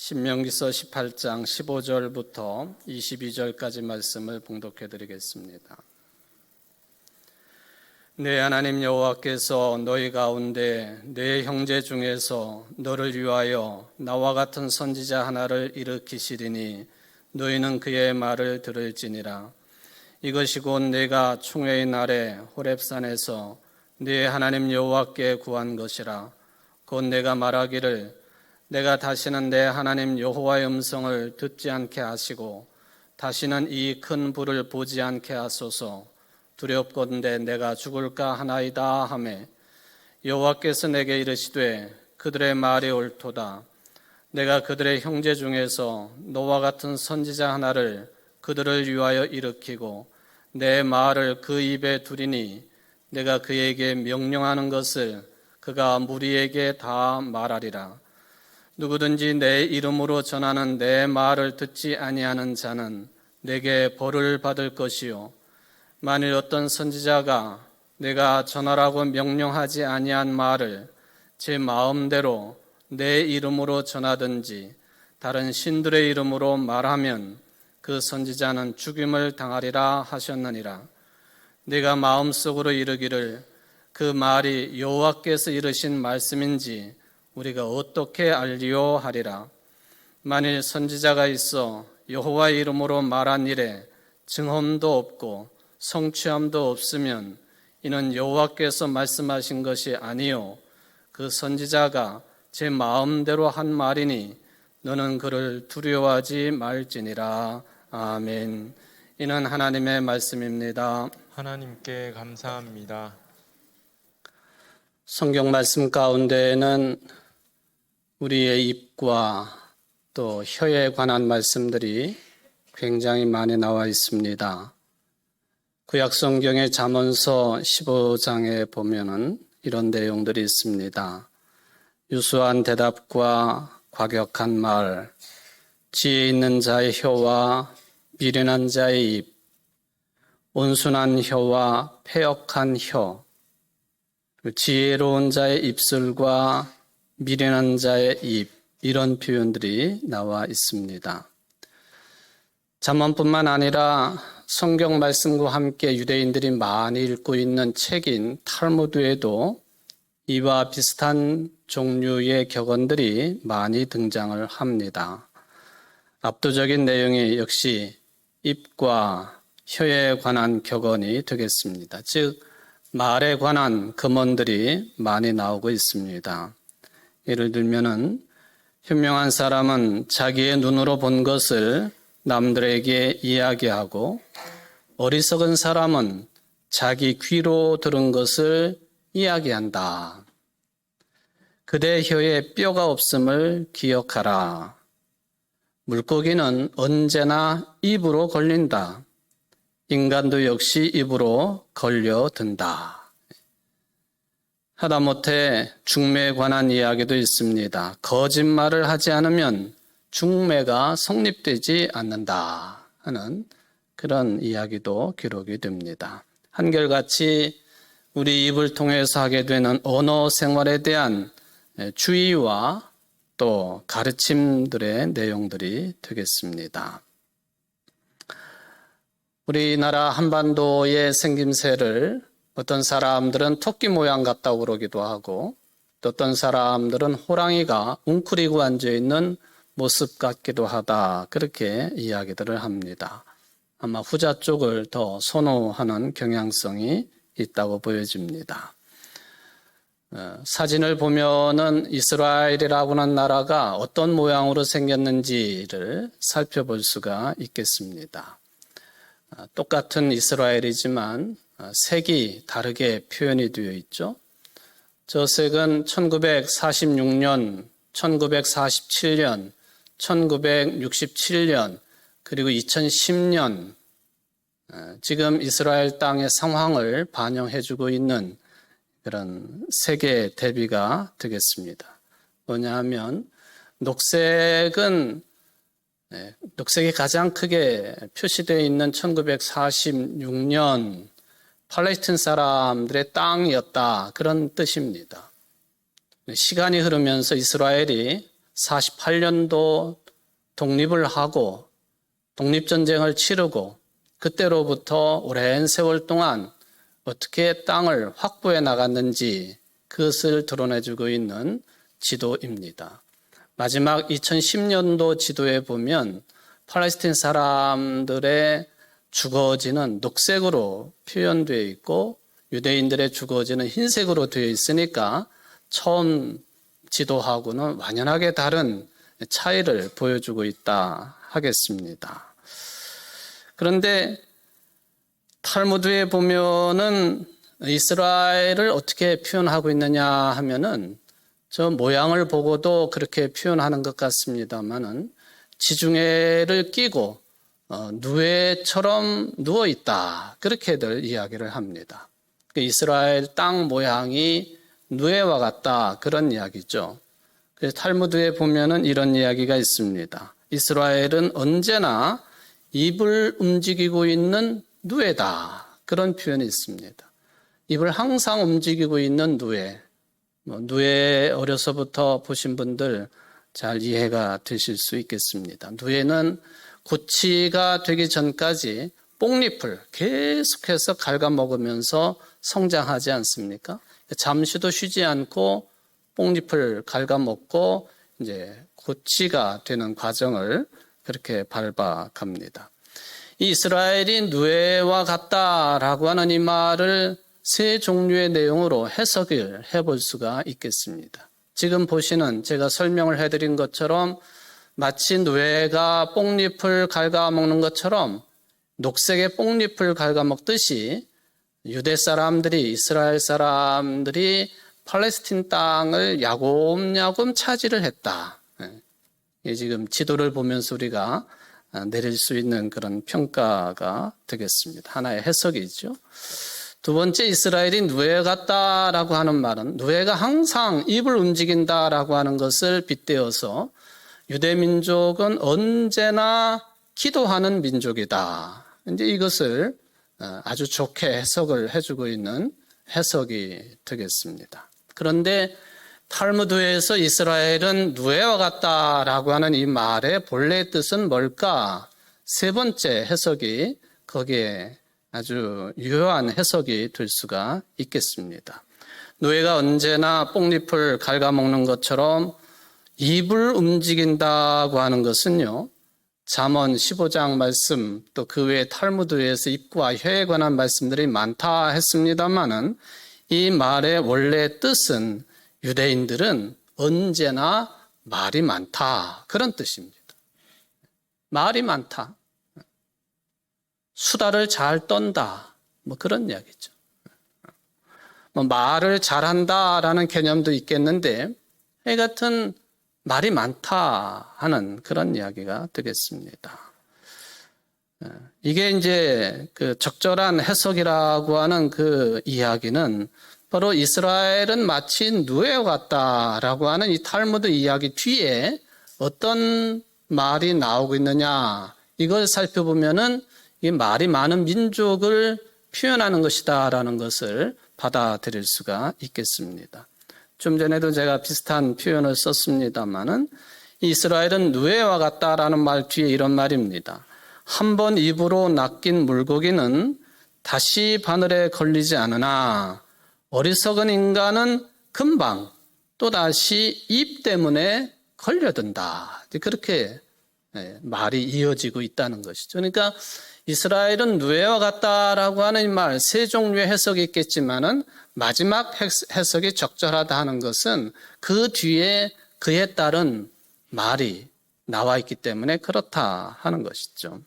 신명기서 18장 15절부터 22절까지 말씀을 봉독해 드리겠습니다. 내 하나님 여호와께서 너희 가운데 내 형제 중에서 너를 위하여 나와 같은 선지자 하나를 일으키시리니 너희는 그의 말을 들을지니라. 이것이 곧 내가 충회의 날에 호렙산에서 네 하나님 여호와께 구한 것이라. 곧 내가 말하기를 내가 다시는 내 하나님 여호와의 음성을 듣지 않게 하시고 다시는 이 큰 불을 보지 않게 하소서. 두렵건대 내가 죽을까 하나이다 하매 여호와께서 내게 이르시되 그들의 말이 옳도다. 내가 그들의 형제 중에서 너와 같은 선지자 하나를 그들을 위하여 일으키고 내 말을 그 입에 두리니 내가 그에게 명령하는 것을 그가 무리에게 다 말하리라. 누구든지 내 이름으로 전하는 내 말을 듣지 아니하는 자는 내게 벌을 받을 것이요 만일 어떤 선지자가 내가 전하라고 명령하지 아니한 말을 제 마음대로 내 이름으로 전하든지 다른 신들의 이름으로 말하면 그 선지자는 죽임을 당하리라 하셨느니라. 내가 마음속으로 이르기를 그 말이 여호와께서 이르신 말씀인지 우리가 어떻게 알리요 하리라. 만일 선지자가 있어 여호와의 이름으로 말한 일에 증언도 없고 성취함도 없으면 이는 여호와께서 말씀하신 것이 아니요 그 선지자가 제 마음대로 한 말이니 너는 그를 두려워하지 말지니라. 아멘. 이는 하나님의 말씀입니다. 하나님께 감사합니다. 성경 말씀 가운데에는 우리의 입과 또 혀에 관한 말씀들이 굉장히 많이 나와 있습니다. 구약 성경의 잠언서 15장에 보면은 이런 내용들이 있습니다. 유수한 대답과 과격한 말, 지혜 있는 자의 혀와 미련한 자의 입, 온순한 혀와 패역한 혀, 지혜로운 자의 입술과 미련한 자의 입, 이런 표현들이 나와 있습니다. 잠언뿐만 아니라 성경 말씀과 함께 유대인들이 많이 읽고 있는 책인 탈무드에도 이와 비슷한 종류의 격언들이 많이 등장을 합니다. 압도적인 내용이 역시 입과 혀에 관한 격언이 되겠습니다. 즉 말에 관한 금언들이 많이 나오고 있습니다. 예를 들면은 현명한 사람은 자기의 눈으로 본 것을 남들에게 이야기하고 어리석은 사람은 자기 귀로 들은 것을 이야기한다. 그대 혀에 뼈가 없음을 기억하라. 물고기는 언제나 입으로 걸린다. 인간도 역시 입으로 걸려든다. 하다못해 중매에 관한 이야기도 있습니다. 거짓말을 하지 않으면 중매가 성립되지 않는다 하는 그런 이야기도 기록이 됩니다. 한결같이 우리 입을 통해서 하게 되는 언어 생활에 대한 주의와 또 가르침들의 내용들이 되겠습니다. 우리나라 한반도의 생김새를 어떤 사람들은 토끼 모양 같다고 그러기도 하고 또 어떤 사람들은 호랑이가 웅크리고 앉아있는 모습 같기도 하다, 그렇게 이야기들을 합니다. 아마 후자 쪽을 더 선호하는 경향성이 있다고 보여집니다. 사진을 보면은 이스라엘이라고 하는 나라가 어떤 모양으로 생겼는지를 살펴볼 수가 있겠습니다. 똑같은 이스라엘이지만 색이 다르게 표현이 되어 있죠. 저 색은 1946년, 1947년, 1967년, 그리고 2010년 지금 이스라엘 땅의 상황을 반영해주고 있는 그런 색의 대비가 되겠습니다. 뭐냐 하면 녹색이 가장 크게 표시되어 있는 1946년 팔레스타인 사람들의 땅이었다, 그런 뜻입니다. 시간이 흐르면서 이스라엘이 48년도 독립을 하고 독립전쟁을 치르고 그때로부터 오랜 세월 동안 어떻게 땅을 확보해 나갔는지 그것을 드러내주고 있는 지도입니다. 마지막 2010년도 지도에 보면 팔레스타인 사람들의 주거지는 녹색으로 표현되어 있고 유대인들의 주거지는 흰색으로 되어 있으니까 처음 지도하고는 완연하게 다른 차이를 보여주고 있다 하겠습니다. 그런데 탈무드에 보면은 이스라엘을 어떻게 표현하고 있느냐 하면은 저 모양을 보고도 그렇게 표현하는 것 같습니다만은 지중해를 끼고 누에처럼 누워 있다 그렇게들 이야기를 합니다. 이스라엘 땅 모양이 누에와 같다 그런 이야기죠. 그래서 탈무드에 보면은 이런 이야기가 있습니다. 이스라엘은 언제나 입을 움직이고 있는 누에다 그런 표현이 있습니다. 입을 항상 움직이고 있는 누에. 누에 어려서부터 보신 분들 잘 이해가 되실 수 있겠습니다. 누에는 고치가 되기 전까지 뽕잎을 계속해서 갉아먹으면서 성장하지 않습니까? 잠시도 쉬지 않고 뽕잎을 갉아먹고 이제 고치가 되는 과정을 그렇게 밟아갑니다. 이 이스라엘이 누에와 같다라고 하는 이 말을 세 종류의 내용으로 해석을 해볼 수가 있겠습니다. 지금 보시는 제가 설명을 해드린 것처럼 마치 누에가 뽕잎을 갉아먹는 것처럼 녹색의 뽕잎을 갉아먹듯이 유대 사람들이 이스라엘 사람들이 팔레스틴 땅을 야곱야곱 차지를 했다. 이게 지금 지도를 보면서 우리가 내릴 수 있는 그런 평가가 되겠습니다. 하나의 해석이죠. 두 번째, 이스라엘이 누에 같다라고 하는 말은 누에가 항상 입을 움직인다라고 하는 것을 빗대어서 유대 민족은 언제나 기도하는 민족이다. 이제 이것을 아주 좋게 해석을 해주고 있는 해석이 되겠습니다. 그런데 탈무드에서 이스라엘은 누에와 같다라고 하는 이 말의 본래의 뜻은 뭘까? 세 번째 해석이 거기에 아주 유효한 해석이 될 수가 있겠습니다. 누에가 언제나 뽕잎을 갉아먹는 것처럼 입을 움직인다고 하는 것은요, 잠언 15장 말씀 또 그 외에 탈무드에서 입과 혀에 관한 말씀들이 많다 했습니다마는 이 말의 원래 뜻은 유대인들은 언제나 말이 많다 그런 뜻입니다. 말이 많다. 수다를 잘 떤다. 뭐 그런 이야기죠. 말을 잘한다라는 개념도 있겠는데 이 같은 말이 많다 하는 그런 이야기가 되겠습니다. 이게 이제 그 적절한 해석이라고 하는 그 이야기는 바로 이스라엘은 마치 누에와 같다라고 하는 이 탈무드 이야기 뒤에 어떤 말이 나오고 있느냐 이걸 살펴보면은 이 말이 많은 민족을 표현하는 것이다라는 것을 받아들일 수가 있겠습니다. 좀 전에도 제가 비슷한 표현을 썼습니다마는 이스라엘은 누에와 같다라는 말 뒤에 이런 말입니다. 한 번 입으로 낚인 물고기는 다시 바늘에 걸리지 않으나 어리석은 인간은 금방 또다시 입 때문에 걸려든다. 그렇게 말이 이어지고 있다는 것이죠. 그러니까 이스라엘은 누에와 같다라고 하는 말 세 종류의 해석이 있겠지만은 마지막 해석이 적절하다 하는 것은 그 뒤에 그에 따른 말이 나와 있기 때문에 그렇다 하는 것이죠.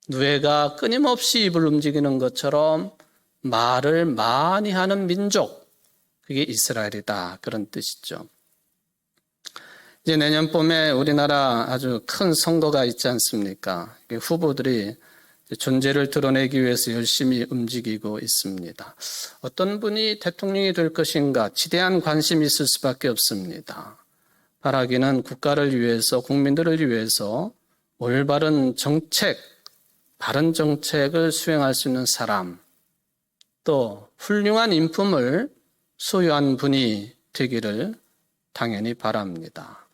누에가 끊임없이 입을 움직이는 것처럼 말을 많이 하는 민족, 그게 이스라엘이다 그런 뜻이죠. 이제 내년 봄에 우리나라 아주 큰 선거가 있지 않습니까? 후보들이 존재를 드러내기 위해서 열심히 움직이고 있습니다. 어떤 분이 대통령이 될 것인가 지대한 관심이 있을 수밖에 없습니다. 바라기는 국가를 위해서 국민들을 위해서 올바른 정책, 바른 정책을 수행할 수 있는 사람, 또 훌륭한 인품을 소유한 분이 되기를 당연히 바랍니다.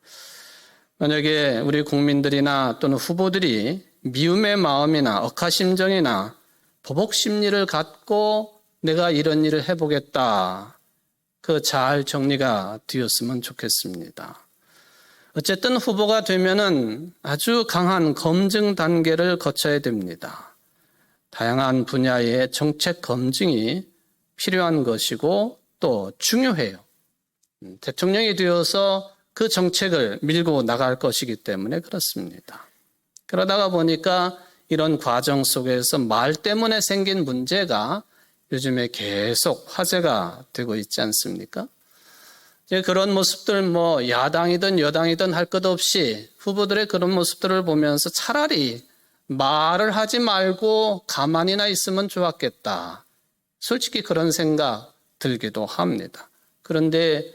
만약에 우리 국민들이나 또는 후보들이 미움의 마음이나 억하심정이나 보복심리를 갖고 내가 이런 일을 해보겠다, 그 잘 정리가 되었으면 좋겠습니다. 어쨌든 후보가 되면은 아주 강한 검증 단계를 거쳐야 됩니다. 다양한 분야의 정책 검증이 필요한 것이고 또 중요해요. 대통령이 되어서 그 정책을 밀고 나갈 것이기 때문에 그렇습니다. 그러다가 보니까 이런 과정 속에서 말 때문에 생긴 문제가 요즘에 계속 화제가 되고 있지 않습니까? 이제 그런 모습들 야당이든 여당이든 할 것 없이 후보들의 그런 모습들을 보면서 차라리 말을 하지 말고 가만히나 있으면 좋았겠다. 솔직히 그런 생각 들기도 합니다. 그런데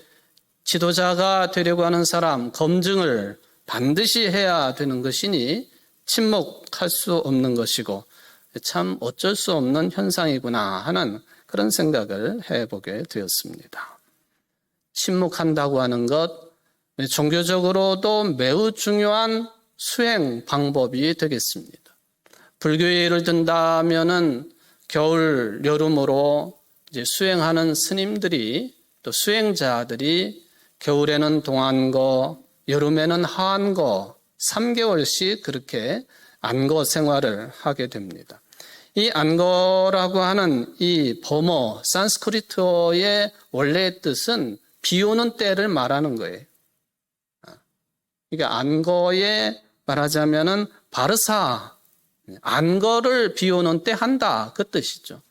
지도자가 되려고 하는 사람, 검증을 반드시 해야 되는 것이니 침묵할 수 없는 것이고 참 어쩔 수 없는 현상이구나 하는 그런 생각을 해보게 되었습니다. 침묵한다고 하는 것, 종교적으로도 매우 중요한 수행 방법이 되겠습니다. 불교에 예를 든다면은 겨울, 여름으로 이제 수행하는 스님들이 또 수행자들이 겨울에는 동안거, 여름에는 하안거 3개월씩 그렇게 안거 생활을 하게 됩니다. 이 안거라고 하는 이 범어, 산스크리트어의 원래의 뜻은 비 오는 때를 말하는 거예요. 그러니까 안거에 말하자면은 바르사, 안거를 비 오는 때 한다, 그 뜻이죠.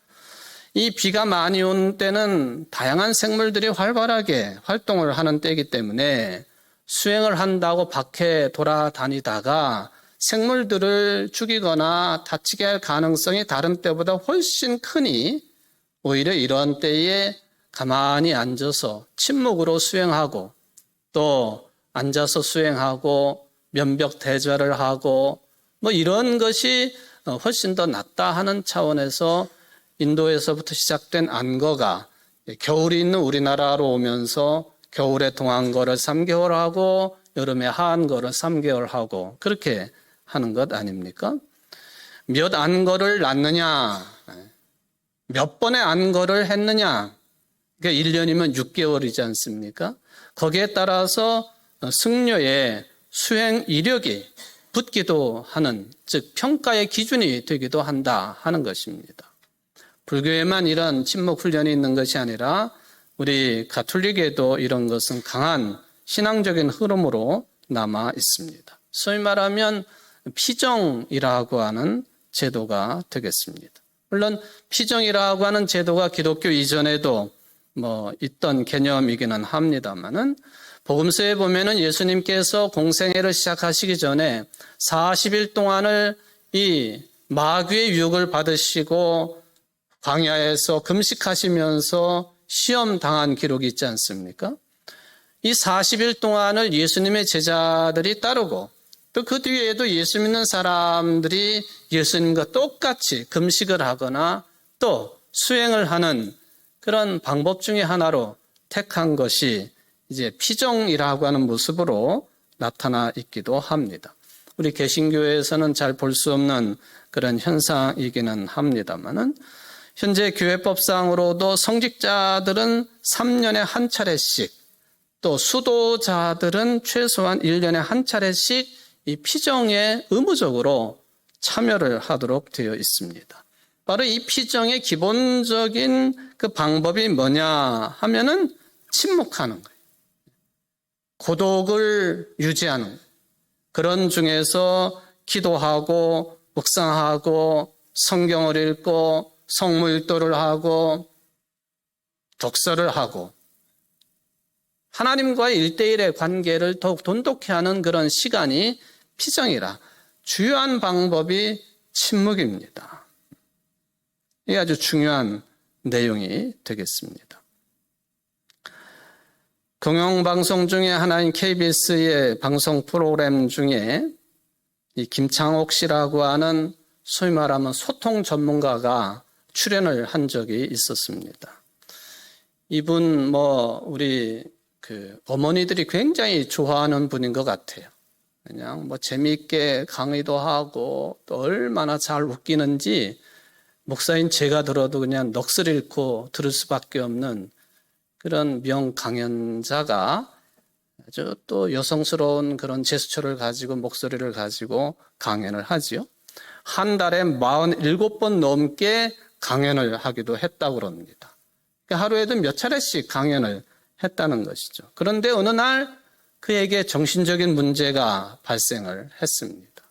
이 비가 많이 오는 때는 다양한 생물들이 활발하게 활동을 하는 때이기 때문에 수행을 한다고 밖에 돌아다니다가 생물들을 죽이거나 다치게 할 가능성이 다른 때보다 훨씬 크니 오히려 이런 때에 가만히 앉아서 침묵으로 수행하고 또 앉아서 수행하고 면벽대좌를 하고 이런 것이 훨씬 더 낫다 하는 차원에서 인도에서부터 시작된 안거가 겨울이 있는 우리나라로 오면서 겨울에 동안거를 3개월 하고 여름에 하안거를 3개월 하고 그렇게 하는 것 아닙니까? 몇 안거를 낳느냐, 몇 번의 안거를 했느냐, 그러니까 1년이면 6개월이지 않습니까? 거기에 따라서 승려의 수행 이력이 붙기도 하는, 즉 평가의 기준이 되기도 한다 하는 것입니다. 불교에만 이런 침묵 훈련이 있는 것이 아니라 우리 가톨릭에도 이런 것은 강한 신앙적인 흐름으로 남아 있습니다. 소위 말하면 피정이라고 하는 제도가 되겠습니다. 물론 피정이라고 하는 제도가 기독교 이전에도 있던 개념이기는 합니다만은 복음서에 보면은 예수님께서 공생애를 시작하시기 전에 40일 동안을 이 마귀의 유혹을 받으시고 광야에서 금식하시면서 시험 당한 기록이 있지 않습니까? 이 40일 동안을 예수님의 제자들이 따르고 또 그 뒤에도 예수 믿는 사람들이 예수님과 똑같이 금식을 하거나 또 수행을 하는 그런 방법 중에 하나로 택한 것이 이제 피정이라고 하는 모습으로 나타나 있기도 합니다. 우리 개신교에서는 잘 볼 수 없는 그런 현상이기는 합니다만은 현재 교회법상으로도 성직자들은 3년에 한 차례씩 또 수도자들은 최소한 1년에 한 차례씩 이 피정에 의무적으로 참여를 하도록 되어 있습니다. 바로 이 피정의 기본적인 그 방법이 뭐냐 하면은 침묵하는 거예요. 고독을 유지하는 거예요. 그런 중에서 기도하고 묵상하고 성경을 읽고 성무일도를 하고 독서를 하고 하나님과의 1대1의 관계를 더욱 돈독히 하는 그런 시간이 피정이라 주요한 방법이 침묵입니다. 이게 아주 중요한 내용이 되겠습니다. 공영방송 중에 하나인 KBS의 방송 프로그램 중에 이 김창옥 씨라고 하는 소위 말하면 소통 전문가가 출연을 한 적이 있었습니다. 이분 우리 어머니들이 굉장히 좋아하는 분인 것 같아요. 그냥 뭐 재미있게 강의도 하고 또 얼마나 잘 웃기는지 목사인 제가 들어도 그냥 넋을 잃고 들을 수밖에 없는 그런 명강연자가 아주 또 여성스러운 그런 제스처를 가지고 목소리를 가지고 강연을 하지요. 한 달에 47번 넘게 강연을 하기도 했다고 그럽니다. 그러니까 하루에도 몇 차례씩 강연을 했다는 것이죠. 그런데 어느 날 그에게 정신적인 문제가 발생을 했습니다.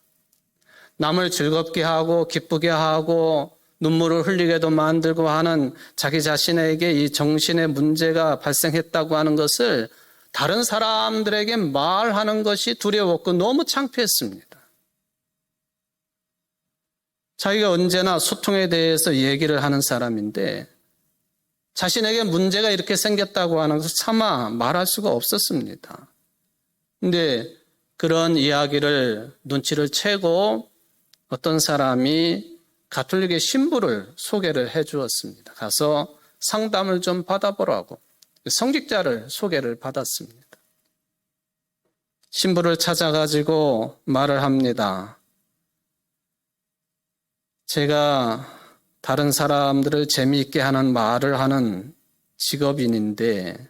남을 즐겁게 하고 기쁘게 하고 눈물을 흘리게도 만들고 하는 자기 자신에게 이 정신의 문제가 발생했다고 하는 것을 다른 사람들에게 말하는 것이 두려웠고 너무 창피했습니다. 자기가 언제나 소통에 대해서 얘기를 하는 사람인데 자신에게 문제가 이렇게 생겼다고 하는 것을 차마 말할 수가 없었습니다. 근데 그런 이야기를 눈치를 채고 어떤 사람이 가톨릭의 신부를 소개를 해 주었습니다. 가서 상담을 좀 받아보라고 성직자를 소개를 받았습니다. 신부를 찾아가지고 말을 합니다. 제가 다른 사람들을 재미있게 하는 말을 하는 직업인인데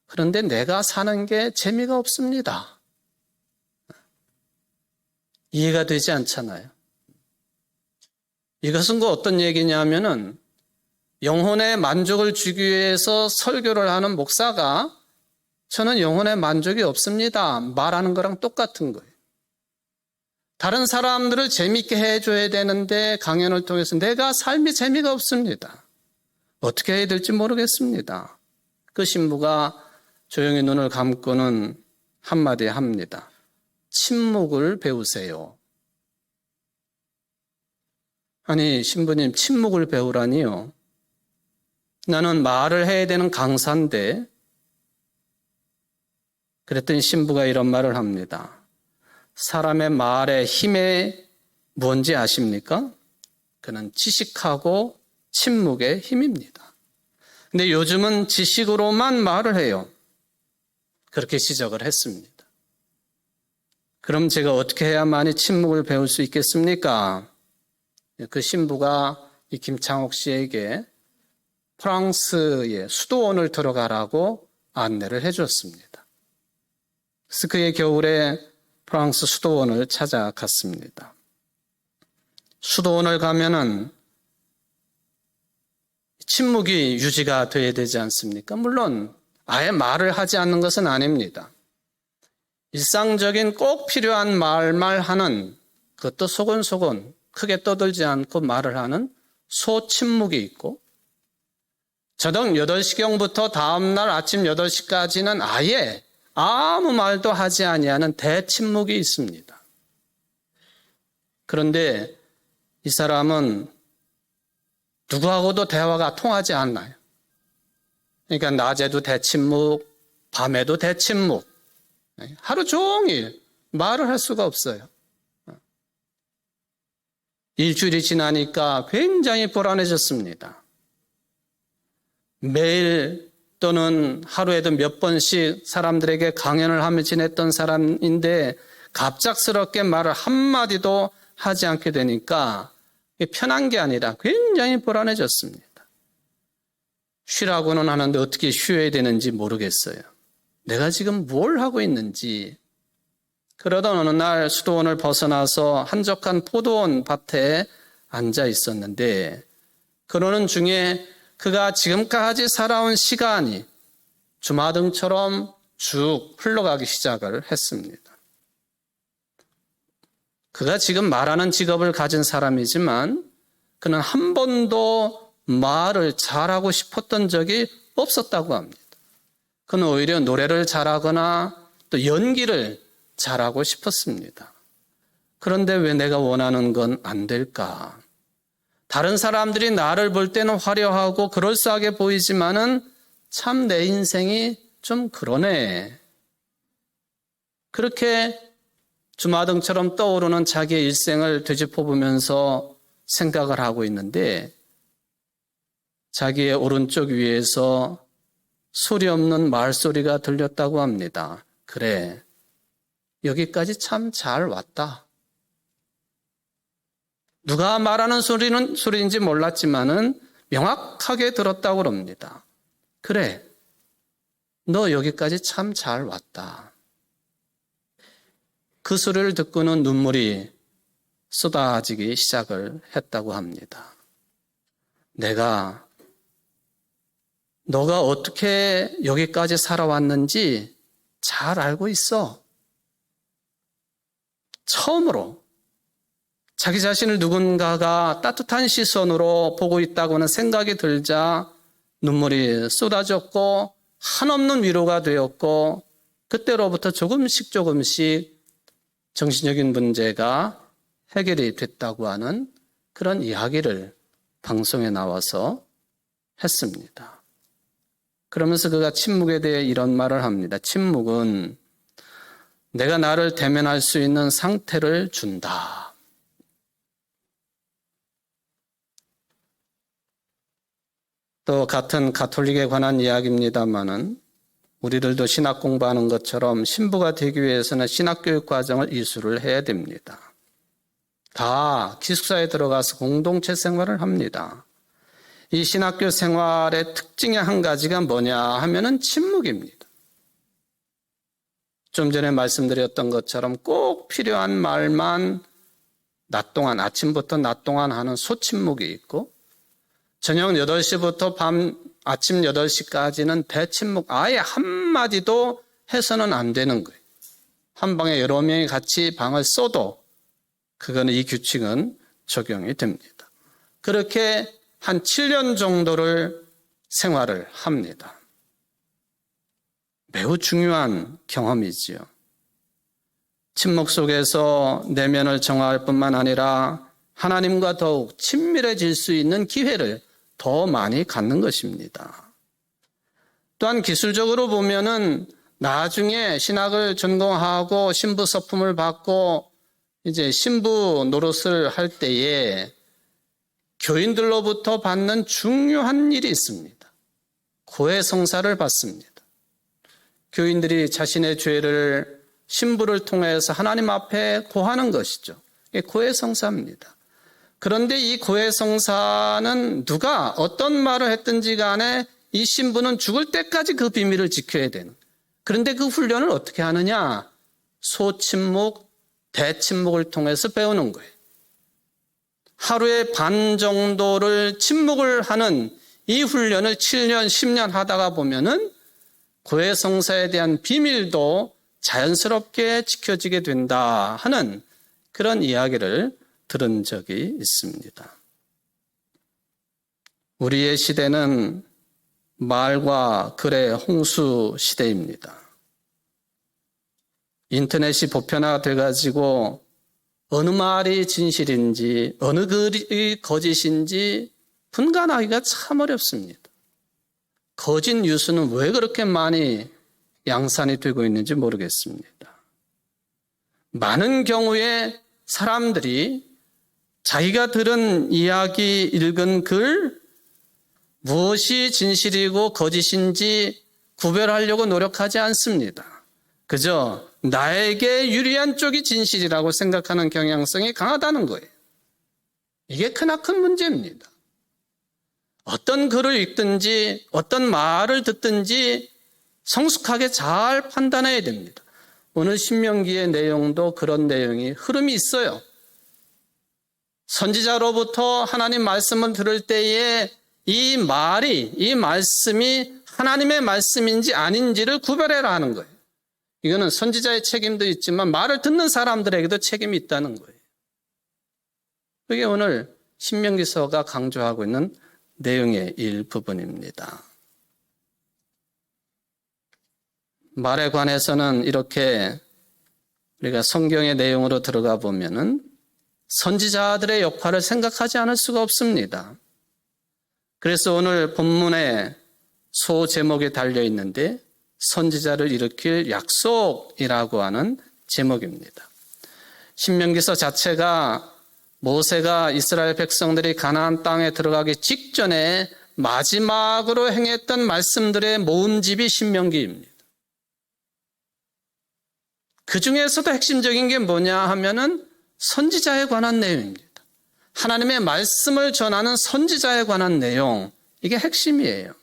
그런데 내가 사는 게 재미가 없습니다. 이해가 되지 않잖아요. 이것은 그 어떤 얘기냐면은 영혼의 만족을 주기 위해서 설교를 하는 목사가 저는 영혼의 만족이 없습니다. 말하는 거랑 똑같은 거예요. 다른 사람들을 재미있게 해줘야 되는데 강연을 통해서 내가 삶이 재미가 없습니다. 어떻게 해야 될지 모르겠습니다. 그 신부가 조용히 눈을 감고는 한마디 합니다. 침묵을 배우세요. 아니 신부님 침묵을 배우라니요. 나는 말을 해야 되는 강사인데 그랬더니 신부가 이런 말을 합니다. 사람의 말의 힘이 뭔지 아십니까? 그는 지식하고 침묵의 힘입니다. 근데 요즘은 지식으로만 말을 해요. 그렇게 지적을 했습니다. 그럼 제가 어떻게 해야만이 침묵을 배울 수 있겠습니까? 그 신부가 이 김창옥 씨에게 프랑스의 수도원을 들어가라고 안내를 해줬습니다. 그래서 그의 겨울에 프랑스 수도원을 찾아갔습니다. 수도원을 가면은 침묵이 유지가 돼야 되지 않습니까? 물론 아예 말을 하지 않는 것은 아닙니다. 일상적인 꼭 필요한 말만 하는 그것도 소곤소곤 크게 떠들지 않고 말을 하는 소침묵이 있고 저녁 8시경부터 다음날 아침 8시까지는 아예 아무 말도 하지 아니하는 대침묵이 있습니다. 그런데 이 사람은 누구하고도 대화가 통하지 않나요? 그러니까 낮에도 대침묵, 밤에도 대침묵, 하루 종일 말을 할 수가 없어요. 일주일이 지나니까 굉장히 불안해졌습니다. 매일 또는 하루에도 몇 번씩 사람들에게 강연을 하며 지냈던 사람인데 갑작스럽게 말을 한마디도 하지 않게 되니까 편한 게 아니라 굉장히 불안해졌습니다. 쉬라고는 하는데 어떻게 쉬어야 되는지 모르겠어요. 내가 지금 뭘 하고 있는지. 그러던 어느 날 수도원을 벗어나서 한적한 포도원 밭에 앉아 있었는데 그러는 중에 그가 지금까지 살아온 시간이 주마등처럼 쭉 흘러가기 시작을 했습니다. 그가 지금 말하는 직업을 가진 사람이지만 그는 한 번도 말을 잘하고 싶었던 적이 없었다고 합니다. 그는 오히려 노래를 잘하거나 또 연기를 잘하고 싶었습니다. 그런데 왜 내가 원하는 건 안 될까? 다른 사람들이 나를 볼 때는 화려하고 그럴싸하게 보이지만은 참 내 인생이 좀 그러네. 그렇게 주마등처럼 떠오르는 자기의 일생을 되짚어보면서 생각을 하고 있는데 자기의 오른쪽 위에서 소리 없는 말소리가 들렸다고 합니다. 그래, 여기까지 참 잘 왔다. 누가 말하는 소리인지 몰랐지만은 명확하게 들었다고 그럽니다. 그래, 너 여기까지 참 잘 왔다. 그 소리를 듣고는 눈물이 쏟아지기 시작을 했다고 합니다. 너가 어떻게 여기까지 살아왔는지 잘 알고 있어. 처음으로 자기 자신을 누군가가 따뜻한 시선으로 보고 있다고 하는 생각이 들자 눈물이 쏟아졌고 한없는 위로가 되었고 그때로부터 조금씩 정신적인 문제가 해결이 됐다고 하는 그런 이야기를 방송에 나와서 했습니다. 그러면서 그가 침묵에 대해 이런 말을 합니다. 침묵은 내가 나를 대면할 수 있는 상태를 준다. 또 같은 가톨릭에 관한 이야기입니다마는 우리들도 신학 공부하는 것처럼 신부가 되기 위해서는 신학교육 과정을 이수를 해야 됩니다. 다 기숙사에 들어가서 공동체 생활을 합니다. 이 신학교 생활의 특징의 한 가지가 뭐냐 하면은 침묵입니다. 좀 전에 말씀드렸던 것처럼 꼭 필요한 말만 아침부터 낮 동안 하는 소침묵이 있고 저녁 8시부터 아침 8시까지는 대침묵, 아예 한마디도 해서는 안 되는 거예요. 한 방에 여러 명이 같이 방을 써도 그거는 이 규칙은 적용이 됩니다. 그렇게 한 7년 정도를 생활을 합니다. 매우 중요한 경험이지요. 침묵 속에서 내면을 정화할 뿐만 아니라 하나님과 더욱 친밀해질 수 있는 기회를 더 많이 갖는 것입니다. 또한 기술적으로 보면은 나중에 신학을 전공하고 신부 서품을 받고 이제 신부 노릇을 할 때에 교인들로부터 받는 중요한 일이 있습니다. 고해성사를 받습니다. 교인들이 자신의 죄를 신부를 통해서 하나님 앞에 고하는 것이죠. 이게 고해성사입니다. 그런데 이 고해성사는 누가 어떤 말을 했든지 간에 이 신부는 죽을 때까지 그 비밀을 지켜야 되는. 그런데 그 훈련을 어떻게 하느냐? 소침묵, 대침묵을 통해서 배우는 거예요. 하루에 반 정도를 침묵을 하는 이 훈련을 7년, 10년 하다가 보면은 고해성사에 대한 비밀도 자연스럽게 지켜지게 된다 하는 그런 이야기를 들은 적이 있습니다. 우리의 시대는 말과 글의 홍수 시대입니다. 인터넷이 보편화돼가지고 어느 말이 진실인지 어느 글이 거짓인지 분간하기가 참 어렵습니다. 거짓 뉴스는 왜 그렇게 많이 양산이 되고 있는지 모르겠습니다. 많은 경우에 사람들이 자기가 들은 이야기, 읽은 글, 무엇이 진실이고 거짓인지 구별하려고 노력하지 않습니다. 그저 나에게 유리한 쪽이 진실이라고 생각하는 경향성이 강하다는 거예요. 이게 크나큰 문제입니다. 어떤 글을 읽든지 어떤 말을 듣든지 성숙하게 잘 판단해야 됩니다. 오늘 신명기의 내용도 그런 내용이 흐름이 있어요. 선지자로부터 하나님 말씀을 들을 때에 이 말씀이 하나님의 말씀인지 아닌지를 구별해라 하는 거예요. 이거는 선지자의 책임도 있지만 말을 듣는 사람들에게도 책임이 있다는 거예요. 그게 오늘 신명기서가 강조하고 있는 내용의 일부분입니다. 말에 관해서는 이렇게 우리가 성경의 내용으로 들어가 보면은 선지자들의 역할을 생각하지 않을 수가 없습니다. 그래서 오늘 본문에 소 제목에 달려 있는데 선지자를 일으킬 약속이라고 하는 제목입니다. 신명기서 자체가 모세가 이스라엘 백성들이 가나안 땅에 들어가기 직전에 마지막으로 행했던 말씀들의 모음집이 신명기입니다. 그 중에서도 핵심적인 게 뭐냐 하면은 선지자에 관한 내용입니다. 하나님의 말씀을 전하는 선지자에 관한 내용, 이게 핵심이에요.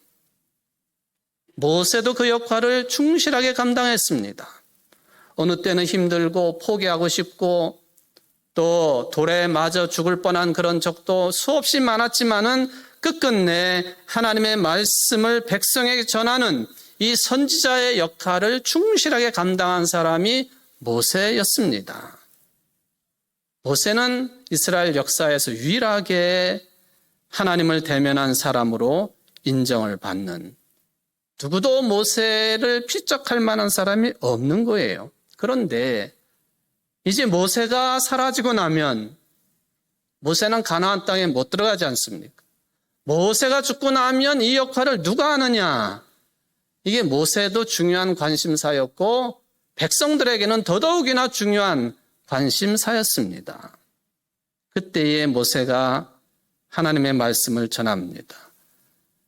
모세도 그 역할을 충실하게 감당했습니다. 어느 때는 힘들고 포기하고 싶고 또 돌에 맞아 죽을 뻔한 그런 적도 수없이 많았지만은 끝끝내 하나님의 말씀을 백성에게 전하는 이 선지자의 역할을 충실하게 감당한 사람이 모세였습니다. 모세는 이스라엘 역사에서 유일하게 하나님을 대면한 사람으로 인정을 받는, 누구도 모세를 피적할 만한 사람이 없는 거예요. 그런데 이제 모세가 사라지고 나면 모세는 가나안 땅에 못 들어가지 않습니까? 모세가 죽고 나면 이 역할을 누가 하느냐? 이게 모세도 중요한 관심사였고 백성들에게는 더더욱이나 중요한 관심사였습니다. 그때에 모세가 하나님의 말씀을 전합니다.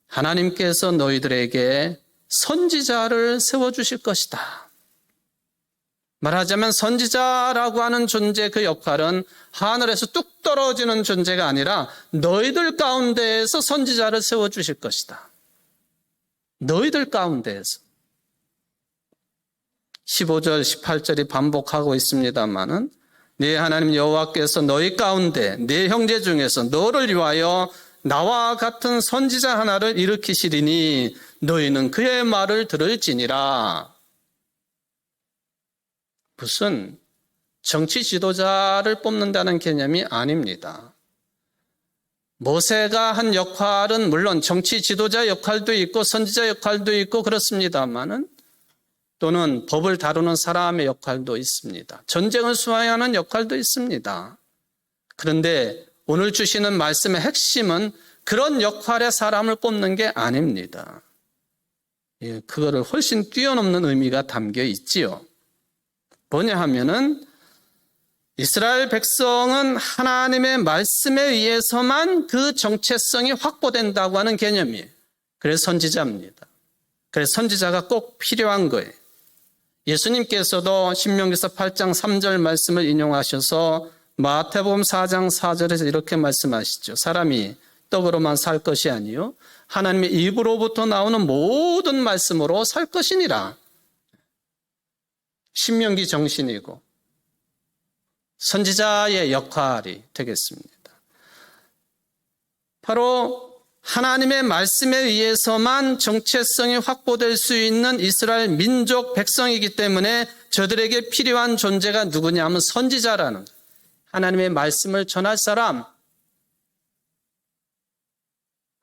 하나님께서 너희들에게 선지자를 세워주실 것이다. 말하자면 선지자라고 하는 존재, 그 역할은 하늘에서 뚝 떨어지는 존재가 아니라 너희들 가운데에서 선지자를 세워주실 것이다. 너희들 가운데에서. 15절, 18절이 반복하고 있습니다마는 네 하나님 여호와께서 너희 가운데 네 형제 중에서 너를 위하여 나와 같은 선지자 하나를 일으키시리니 너희는 그의 말을 들을지니라. 무슨 정치 지도자를 뽑는다는 개념이 아닙니다. 모세가 한 역할은 물론 정치 지도자 역할도 있고 선지자 역할도 있고 그렇습니다만은 또는 법을 다루는 사람의 역할도 있습니다. 전쟁을 수행하는 역할도 있습니다. 그런데 오늘 주시는 말씀의 핵심은 그런 역할의 사람을 뽑는 게 아닙니다. 그거를 훨씬 뛰어넘는 의미가 담겨 있지요. 뭐냐 하면은 이스라엘 백성은 하나님의 말씀에 의해서만 그 정체성이 확보된다고 하는 개념이에요. 그래서 선지자입니다. 그래서 선지자가 꼭 필요한 거예요. 예수님께서도 신명기서 8장 3절 말씀을 인용하셔서 마태복음 4장 4절에서 이렇게 말씀하시죠. 사람이 떡으로만 살 것이 아니요 하나님의 입으로부터 나오는 모든 말씀으로 살 것이니라. 신명기 정신이고 선지자의 역할이 되겠습니다. 바로 하나님의 말씀에 의해서만 정체성이 확보될 수 있는 이스라엘 민족 백성이기 때문에 저들에게 필요한 존재가 누구냐 하면 선지자라는 거예요. 하나님의 말씀을 전할 사람.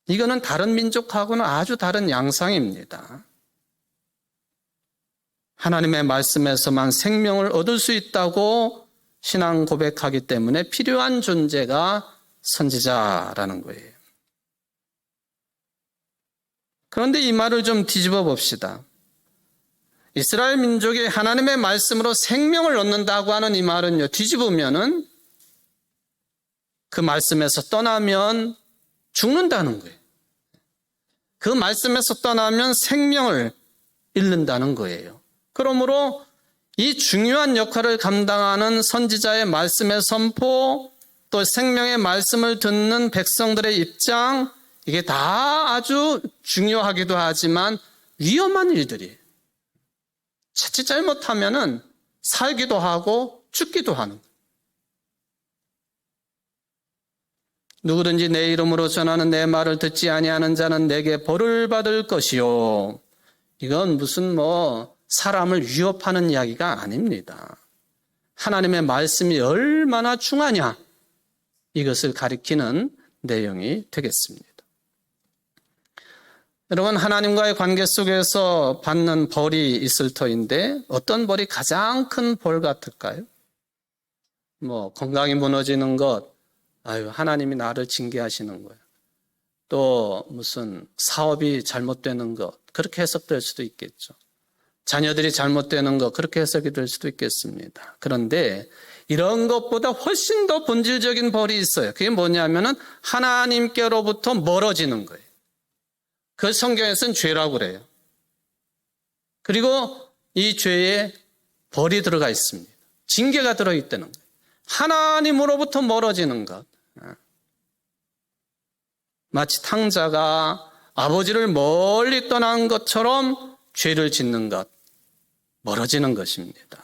이거는 다른 민족하고는 아주 다른 양상입니다. 하나님의 말씀에서만 생명을 얻을 수 있다고 신앙 고백하기 때문에 필요한 존재가 선지자라는 거예요. 그런데 이 말을 좀 뒤집어 봅시다. 이스라엘 민족이 하나님의 말씀으로 생명을 얻는다고 하는 이 말은요, 뒤집으면은 그 말씀에서 떠나면 죽는다는 거예요. 그 말씀에서 떠나면 생명을 잃는다는 거예요. 그러므로 이 중요한 역할을 감당하는 선지자의 말씀의 선포, 또 생명의 말씀을 듣는 백성들의 입장, 이게 다 아주 중요하기도 하지만 위험한 일들이에요. 자칫 잘못하면은 살기도 하고 죽기도 하는 거예요. 누구든지 내 이름으로 전하는 내 말을 듣지 아니하는 자는 내게 벌을 받을 것이요. 이건 무슨 사람을 위협하는 이야기가 아닙니다. 하나님의 말씀이 얼마나 중하냐, 이것을 가리키는 내용이 되겠습니다. 여러분, 하나님과의 관계 속에서 받는 벌이 있을 터인데 어떤 벌이 가장 큰 벌 같을까요? 건강이 무너지는 것, 하나님이 나를 징계하시는 거예요. 또 무슨 사업이 잘못되는 것, 그렇게 해석될 수도 있겠죠. 자녀들이 잘못되는 것, 그렇게 해석이 될 수도 있겠습니다. 그런데 이런 것보다 훨씬 더 본질적인 벌이 있어요. 그게 뭐냐면은 하나님께로부터 멀어지는 거예요. 그 성경에서는 죄라고 그래요. 그리고 이 죄에 벌이 들어가 있습니다. 징계가 들어있다는 거예요. 하나님으로부터 멀어지는 것. 마치 탕자가 아버지를 멀리 떠난 것처럼 죄를 짓는 것, 멀어지는 것입니다.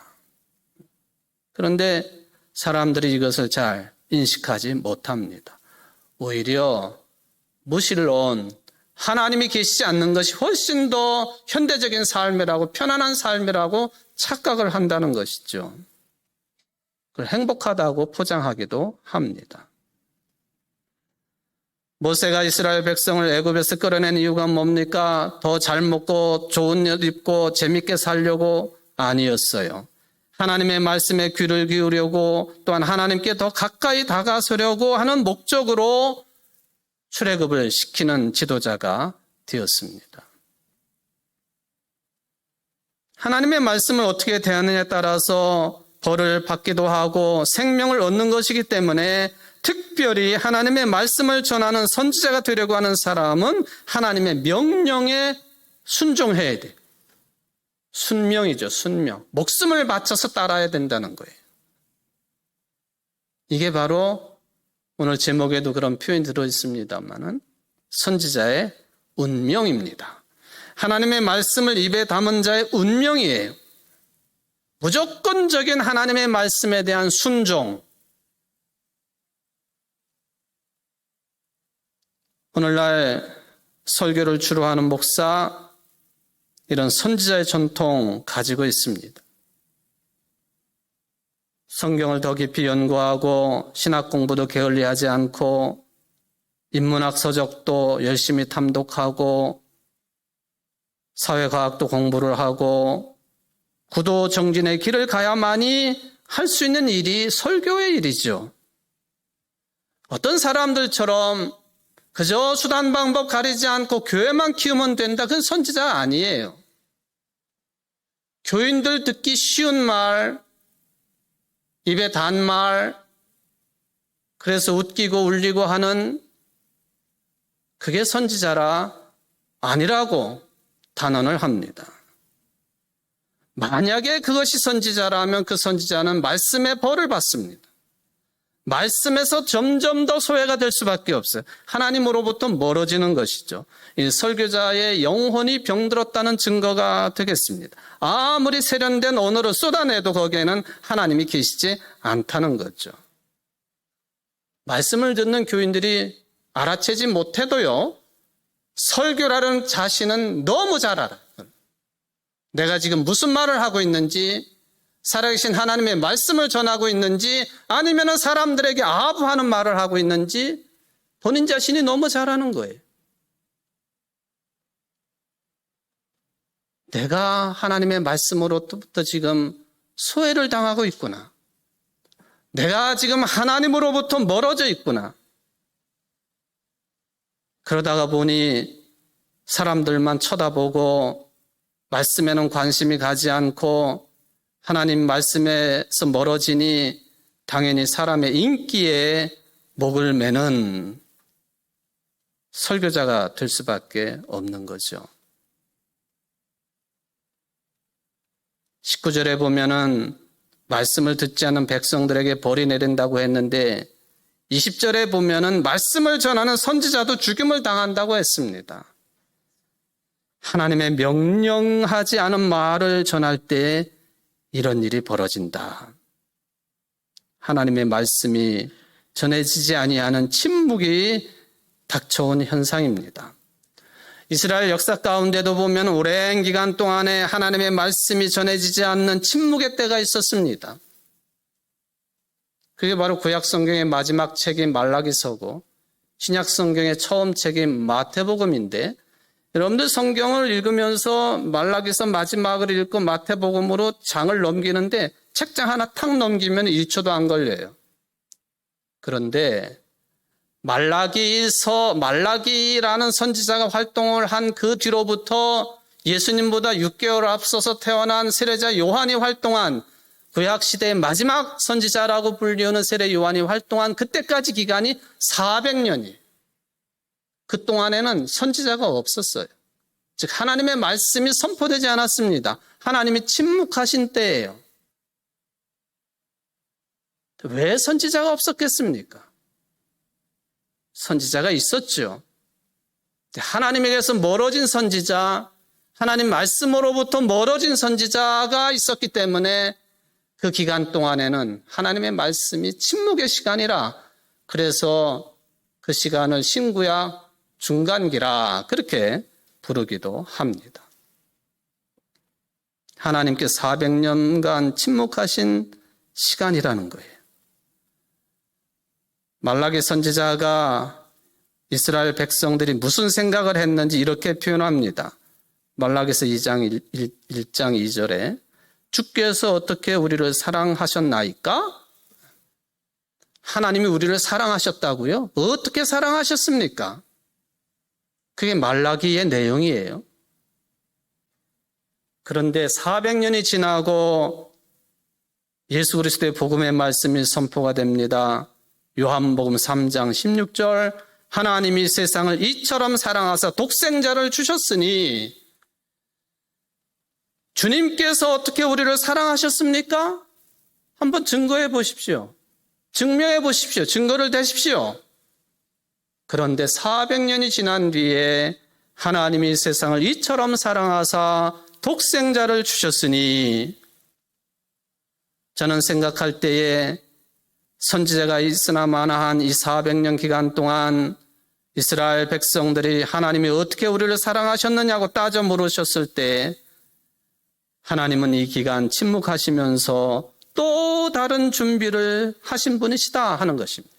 그런데 사람들이 이것을 잘 인식하지 못합니다. 오히려 무신론, 하나님이 계시지 않는 것이 훨씬 더 현대적인 삶이라고, 편안한 삶이라고 착각을 한다는 것이죠. 그걸 행복하다고 포장하기도 합니다. 모세가 이스라엘 백성을 애굽에서 끌어낸 이유가 뭡니까? 더 잘 먹고 좋은 옷 입고 재밌게 살려고? 아니었어요. 하나님의 말씀에 귀를 기울이려고, 또한 하나님께 더 가까이 다가서려고 하는 목적으로 출애굽을 시키는 지도자가 되었습니다. 하나님의 말씀을 어떻게 대하느냐에 따라서 벌을 받기도 하고 생명을 얻는 것이기 때문에 특별히 하나님의 말씀을 전하는 선지자가 되려고 하는 사람은 하나님의 명령에 순종해야 돼요. 순명이죠, 순명. 목숨을 바쳐서 따라야 된다는 거예요. 이게 바로 오늘 제목에도 그런 표현이 들어있습니다만은 선지자의 운명입니다. 하나님의 말씀을 입에 담은 자의 운명이에요. 무조건적인 하나님의 말씀에 대한 순종. 오늘날 설교를 주로 하는 목사, 이런 선지자의 전통 가지고 있습니다. 성경을 더 깊이 연구하고 신학 공부도 게을리하지 않고 인문학 서적도 열심히 탐독하고 사회과학도 공부를 하고 구도 정진의 길을 가야만이 할 수 있는 일이 설교의 일이죠. 어떤 사람들처럼 그저 수단 방법 가리지 않고 교회만 키우면 된다. 그건 선지자 아니에요. 교인들 듣기 쉬운 말, 입에 단 말, 그래서 웃기고 울리고 하는 그게 선지자라 아니라고 단언을 합니다. 만약에 그것이 선지자라면 그 선지자는 말씀의 벌을 받습니다. 말씀에서 점점 더 소외가 될 수밖에 없어요. 하나님으로부터 멀어지는 것이죠. 이 설교자의 영혼이 병들었다는 증거가 되겠습니다. 아무리 세련된 언어를 쏟아내도 거기에는 하나님이 계시지 않다는 거죠. 말씀을 듣는 교인들이 알아채지 못해도요, 설교라는 자신은 너무 잘 알아요. 내가 지금 무슨 말을 하고 있는지, 살아계신 하나님의 말씀을 전하고 있는지, 아니면 사람들에게 아부하는 말을 하고 있는지 본인 자신이 너무 잘 아는 거예요. 내가 하나님의 말씀으로부터 지금 소외를 당하고 있구나. 내가 지금 하나님으로부터 멀어져 있구나. 그러다가 보니 사람들만 쳐다보고 말씀에는 관심이 가지 않고 하나님 말씀에서 멀어지니 당연히 사람의 인기에 목을 매는 설교자가 될 수밖에 없는 거죠. 19절에 보면은 말씀을 듣지 않는 백성들에게 벌이 내린다고 했는데 20절에 보면은 말씀을 전하는 선지자도 죽임을 당한다고 했습니다. 하나님의 명령하지 않은 말을 전할 때 이런 일이 벌어진다. 하나님의 말씀이 전해지지 아니하는 침묵이 닥쳐온 현상입니다. 이스라엘 역사 가운데도 보면 오랜 기간 동안에 하나님의 말씀이 전해지지 않는 침묵의 때가 있었습니다. 그게 바로 구약 성경의 마지막 책인 말라기서고 신약 성경의 처음 책인 마태복음인데, 여러분들 성경을 읽으면서 말라기서 마지막을 읽고 마태복음으로 장을 넘기는데 책장 하나 탁 넘기면 1초도 안 걸려요. 그런데 말라기라는 선지자가 활동을 한 그 뒤로부터 예수님보다 6개월 앞서서 태어난 세례자 요한이 활동한, 구약시대의 마지막 선지자라고 불리우는 세례 요한이 활동한 그때까지 기간이 400년이에요. 그동안에는 선지자가 없었어요. 즉 하나님의 말씀이 선포되지 않았습니다. 하나님이 침묵하신 때예요. 왜 선지자가 없었겠습니까? 선지자가 있었죠. 하나님에게서 멀어진 선지자, 하나님 말씀으로부터 멀어진 선지자가 있었기 때문에 그 기간 동안에는 하나님의 말씀이 침묵의 시간이라, 그래서 그 시간을 신구약 중간기라 그렇게 부르기도 합니다. 하나님께 400년간 침묵하신 시간이라는 거예요. 말라기 선지자가 이스라엘 백성들이 무슨 생각을 했는지 이렇게 표현합니다. 말라기서 2장 1장 2절에 주께서 어떻게 우리를 사랑하셨나이까? 하나님이 우리를 사랑하셨다고요? 어떻게 사랑하셨습니까? 그게 말라기의 내용이에요. 그런데 400년이 지나고 예수 그리스도의 복음의 말씀이 선포가 됩니다. 요한복음 3장 16절 하나님이 세상을 이처럼 사랑하사 독생자를 주셨으니, 주님께서 어떻게 우리를 사랑하셨습니까? 한번 증거해 보십시오. 증명해 보십시오. 증거를 대십시오. 그런데 400년이 지난 뒤에 하나님이 세상을 이처럼 사랑하사 독생자를 주셨으니, 저는 생각할 때에 선지자가 있으나 마나한 이 400년 기간 동안 이스라엘 백성들이 하나님이 어떻게 우리를 사랑하셨느냐고 따져 물으셨을 때 하나님은 이 기간 침묵하시면서 또 다른 준비를 하신 분이시다 하는 것입니다.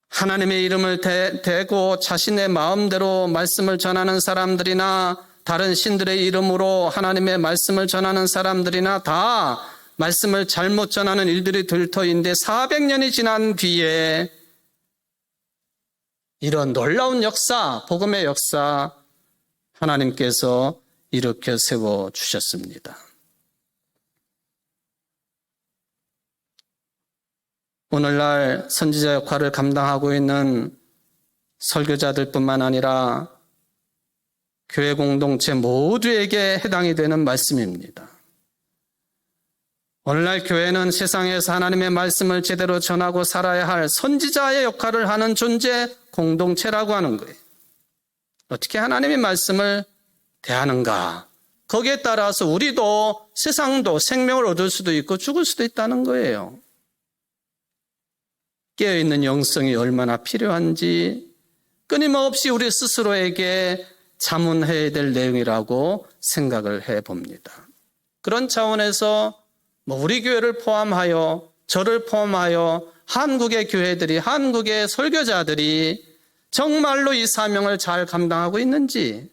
하나님의 이름을 대고 자신의 마음대로 말씀을 전하는 사람들이나 다른 신들의 이름으로 하나님의 말씀을 전하는 사람들이나 다 말씀을 잘못 전하는 일들이 들터인데 400년이 지난 뒤에 이런 놀라운 역사, 복음의 역사 하나님께서 일으켜 세워주셨습니다. 오늘날 선지자 역할을 감당하고 있는 설교자들뿐만 아니라 교회 공동체 모두에게 해당이 되는 말씀입니다. 오늘날 교회는 세상에서 하나님의 말씀을 제대로 전하고 살아야 할 선지자의 역할을 하는 존재, 공동체라고 하는 거예요. 어떻게 하나님의 말씀을 대하는가? 거기에 따라서 우리도 세상도 생명을 얻을 수도 있고 죽을 수도 있다는 거예요. 깨어있는 영성이 얼마나 필요한지 끊임없이 우리 스스로에게 자문해야 될 내용이라고 생각을 해봅니다. 그런 차원에서 우리 교회를 포함하여 저를 포함하여 한국의 교회들이, 한국의 설교자들이 정말로 이 사명을 잘 감당하고 있는지,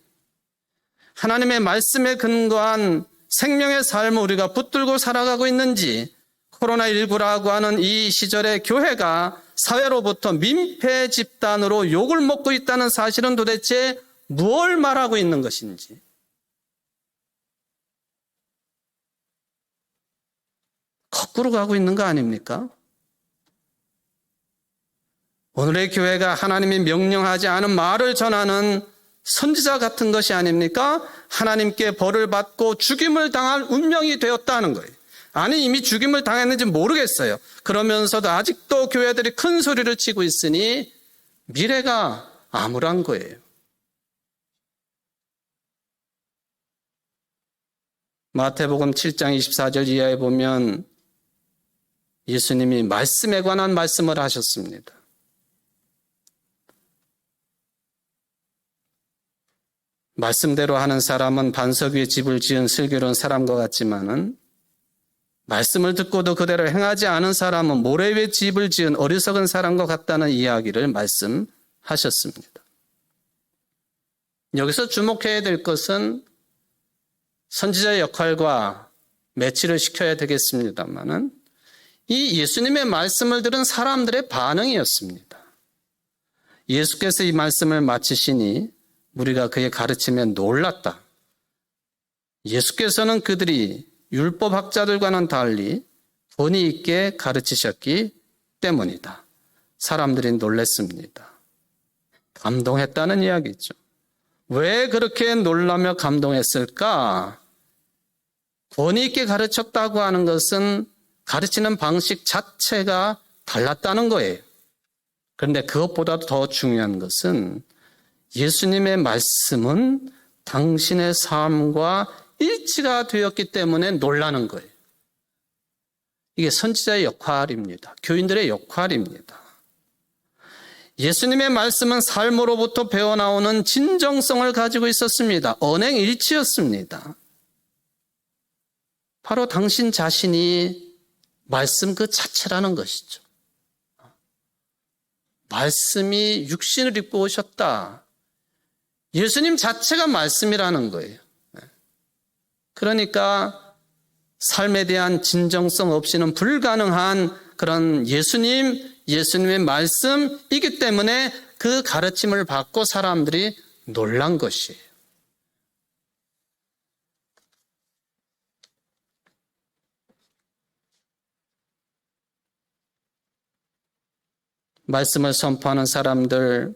하나님의 말씀에 근거한 생명의 삶을 우리가 붙들고 살아가고 있는지, 코로나19라고 하는 이 시절에 교회가 사회로부터 민폐 집단으로 욕을 먹고 있다는 사실은 도대체 무엇을 말하고 있는 것인지, 거꾸로 가고 있는 거 아닙니까? 오늘의 교회가 하나님이 명령하지 않은 말을 전하는 선지자 같은 것이 아닙니까? 하나님께 벌을 받고 죽임을 당할 운명이 되었다는 거예요. 아니, 이미 죽임을 당했는지 모르겠어요. 그러면서도 아직도 교회들이 큰 소리를 치고 있으니 미래가 암울한 거예요. 마태복음 7장 24절 이하에 보면 예수님이 말씀에 관한 말씀을 하셨습니다. 말씀대로 하는 사람은 반석 위에 집을 지은 슬기로운 사람과 같지만은 말씀을 듣고도 그대로 행하지 않은 사람은 모래 위에 집을 지은 어리석은 사람과 같다는 이야기를 말씀하셨습니다. 여기서 주목해야 될 것은 선지자의 역할과 매치를 시켜야 되겠습니다만은 이 예수님의 말씀을 들은 사람들의 반응이었습니다. 예수께서 이 말씀을 마치시니 우리가 그의 가르침에 놀랐다. 예수께서는 그들이 율법학자들과는 달리 권위 있게 가르치셨기 때문이다. 사람들이 놀랐습니다. 감동했다는 이야기죠. 왜 그렇게 놀라며 감동했을까? 권위 있게 가르쳤다고 하는 것은 가르치는 방식 자체가 달랐다는 거예요. 그런데 그것보다도 더 중요한 것은 예수님의 말씀은 당신의 삶과 일치가 되었기 때문에 놀라는 거예요. 이게 선지자의 역할입니다. 교인들의 역할입니다. 예수님의 말씀은 삶으로부터 배어나오는 진정성을 가지고 있었습니다. 언행일치였습니다. 바로 당신 자신이 말씀 그 자체라는 것이죠. 말씀이 육신을 입고 오셨다. 예수님 자체가 말씀이라는 거예요. 그러니까 삶에 대한 진정성 없이는 불가능한 그런 예수님의 말씀이기 때문에 그 가르침을 받고 사람들이 놀란 것이에요. 말씀을 선포하는 사람들,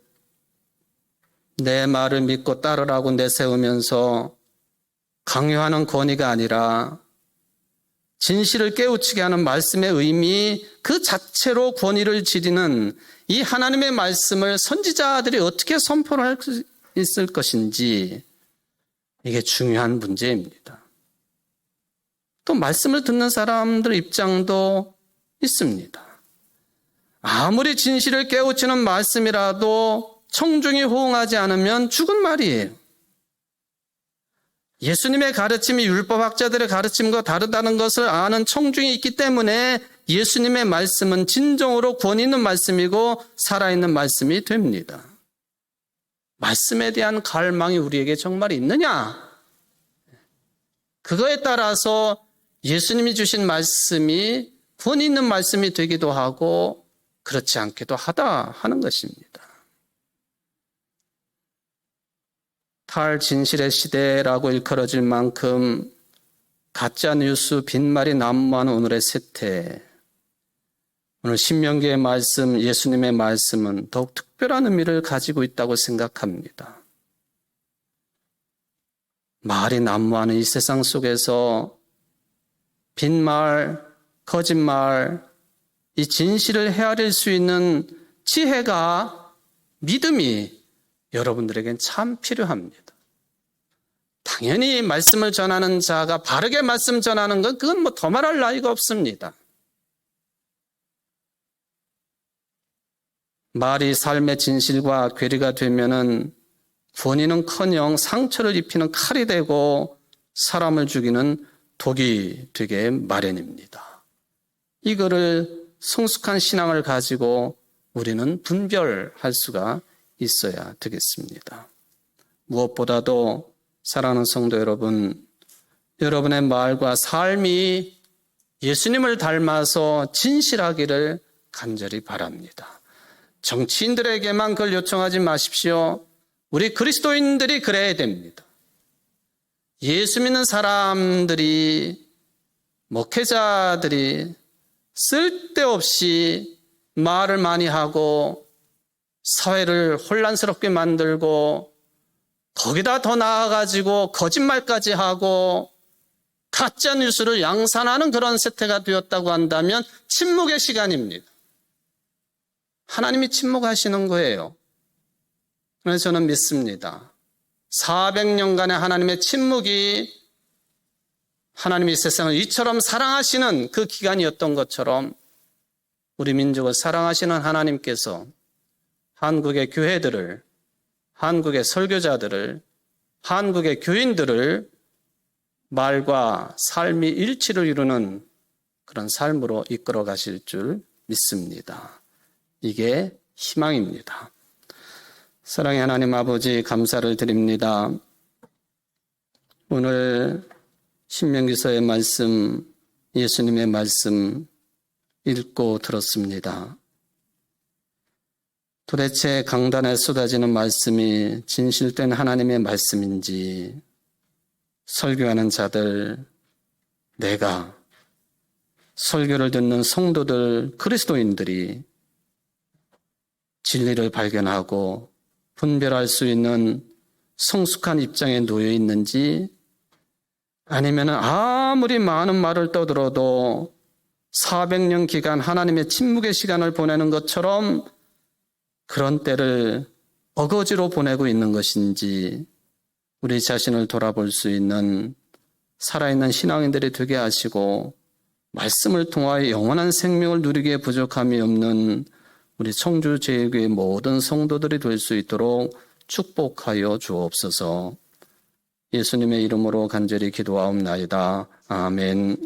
내 말을 믿고 따르라고 내세우면서 강요하는 권위가 아니라 진실을 깨우치게 하는 말씀의 의미 그 자체로 권위를 지니는 이 하나님의 말씀을 선지자들이 어떻게 선포를 할 수 있을 것인지, 이게 중요한 문제입니다. 또 말씀을 듣는 사람들 입장도 있습니다. 아무리 진실을 깨우치는 말씀이라도 청중이 호응하지 않으면 죽은 말이에요. 예수님의 가르침이 율법학자들의 가르침과 다르다는 것을 아는 청중이 있기 때문에 예수님의 말씀은 진정으로 권위 있는 말씀이고 살아있는 말씀이 됩니다. 말씀에 대한 갈망이 우리에게 정말 있느냐? 그거에 따라서 예수님이 주신 말씀이 권위 있는 말씀이 되기도 하고 그렇지 않기도 하다 하는 것입니다. 탈진실의 시대라고 일컬어질 만큼 가짜뉴스 빈말이 난무하는 오늘의 세태, 오늘 신명기의 말씀, 예수님의 말씀은 더욱 특별한 의미를 가지고 있다고 생각합니다. 말이 난무하는 이 세상 속에서 빈말, 거짓말, 이 진실을 헤아릴 수 있는 지혜가, 믿음이 여러분들에겐 참 필요합니다. 당연히 말씀을 전하는 자가 바르게 말씀 전하는 건 그건 뭐 더 말할 나위가 없습니다. 말이 삶의 진실과 괴리가 되면은 권위는커녕 상처를 입히는 칼이 되고 사람을 죽이는 독이 되게 마련입니다. 이거를 성숙한 신앙을 가지고 우리는 분별할 수가 있어야 되겠습니다. 무엇보다도 사랑하는 성도 여러분, 여러분의 말과 삶이 예수님을 닮아서 진실하기를 간절히 바랍니다. 정치인들에게만 그걸 요청하지 마십시오. 우리 그리스도인들이 그래야 됩니다. 예수 믿는 사람들이, 목회자들이 쓸데없이 말을 많이 하고 사회를 혼란스럽게 만들고 거기다 더 나아가지고 거짓말까지 하고 가짜 뉴스를 양산하는 그런 세태가 되었다고 한다면 침묵의 시간입니다. 하나님이 침묵하시는 거예요. 그래서 저는 믿습니다. 400년간의 하나님의 침묵이 하나님이 세상을 이처럼 사랑하시는 그 기간이었던 것처럼 우리 민족을 사랑하시는 하나님께서 한국의 교회들을, 한국의 설교자들을, 한국의 교인들을 말과 삶이 일치를 이루는 그런 삶으로 이끌어 가실 줄 믿습니다. 이게 희망입니다. 사랑의 하나님 아버지, 감사를 드립니다. 오늘 신명기서의 말씀, 예수님의 말씀 읽고 들었습니다. 도대체 강단에 쏟아지는 말씀이 진실된 하나님의 말씀인지, 설교하는 자들, 내가, 설교를 듣는 성도들, 그리스도인들이 진리를 발견하고 분별할 수 있는 성숙한 입장에 놓여 있는지, 아니면 아무리 많은 말을 떠들어도 400년 기간 하나님의 침묵의 시간을 보내는 것처럼 그런 때를 어거지로 보내고 있는 것인지, 우리 자신을 돌아볼 수 있는 살아있는 신앙인들이 되게 하시고 말씀을 통하여 영원한 생명을 누리기에 부족함이 없는 우리 청주제일교회 모든 성도들이 될 수 있도록 축복하여 주옵소서. 예수님의 이름으로 간절히 기도하옵나이다. 아멘.